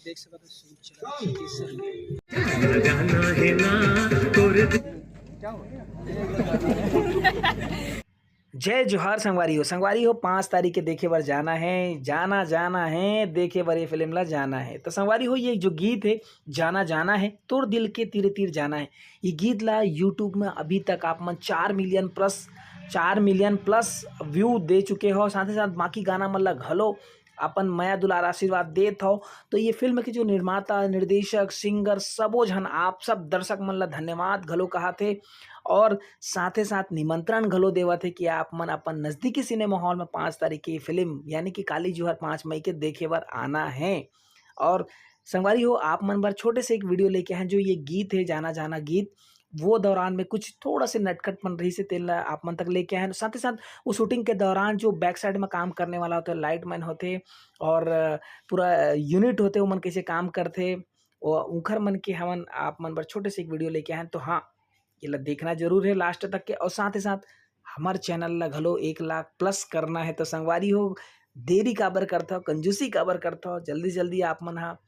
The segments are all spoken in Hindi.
देख सकते जय जोहार संगवारी हो 5 तारीख के देखे बर जाना है देखे बर ये फिल्म ला जाना है। तो संगवारी हो ये जो गीत है जाना है तोर दिल के तीरे तीर जाना है, ये गीत ला यूट्यूब में अभी तक आप मन 4 मिलियन प्लस व्यू दे चुके हो। साथ ही साथ बाकी गाना मन ला घलो अपन माया दुलार आशीर्वाद देत हो। तो ये फिल्म के जो निर्माता निर्देशक सिंगर सबो झन आप सब दर्शक मन ला धन्यवाद घलो कहा थे और साथ ही साथ निमंत्रण घलो देवा थे कि आप मन अपन नज़दीकी सिनेमा हॉल में 5 तारीख की फिल्म यानी कि काली जौहर 5 मई के देखे बर आना है। और संगवारी हो आप मन बर छोटे से एक वीडियो लेके आए जो ये गीत है जाना गीत, वो दौरान में कुछ थोड़ा से नटखटपन रही से तेल आप मन तक लेके आए। साथ ही साथ वो शूटिंग के दौरान जो बैक साइड में काम करने वाला होता है लाइट मैन होते और पूरा यूनिट होते वो मन कैसे काम करते और उखर मन के हमन आप मन पर छोटे से एक वीडियो लेके आए। तो हाँ ये ला देखना जरूर है लास्ट तक के, और साथ ही साथ हमारे चैनल ला घलो 1 लाख प्लस करना है। तो संगवारी हो देरी काबर करता हो, कंजूसी काबर करता हो, जल्दी आप मन हाँ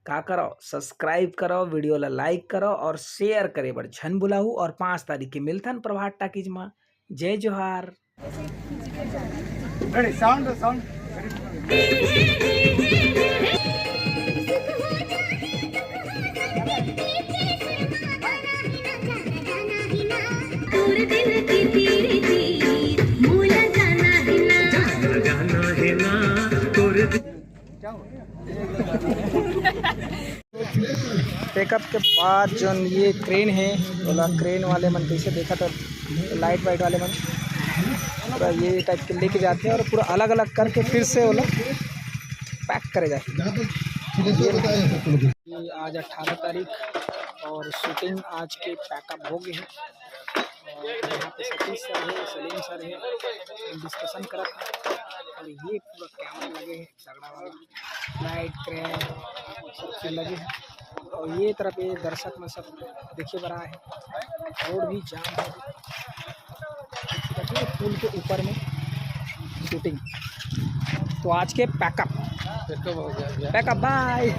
का करो सब्सक्राइब करो, वीडियो ला लाइक करो और शेयर करे बर झन बुलाऊ। और 5 तारीख के मिलथन प्रभात टाकीज में। जय जोहार। साउंड पिकअप के बाद जो ये क्रेन है बोला क्रेन वाले मन कैसे देखा तो लाइट वाइट वाले मन पूरा ये टाइप के लेके जाते हैं और पूरा अलग अलग करके फिर से वो लोग पैक करे जाते हैं। आज 18 तारीख और शूटिंग आज के पैकअप हो गए हैं और यहाँ पे सतीश सर है, सलीम सर है, डिस्कशन करा था और ये पूरा कैमरा लगे हैं तगड़ा वाला, लाइट क्रेन सब लगे हैं और ये तरफ ये दर्शक में सब देखे बना है। रोड भी जाम है, पुल के ऊपर में शूटिंग। तो आज के पैकअप हो गया, पैकअप बाय।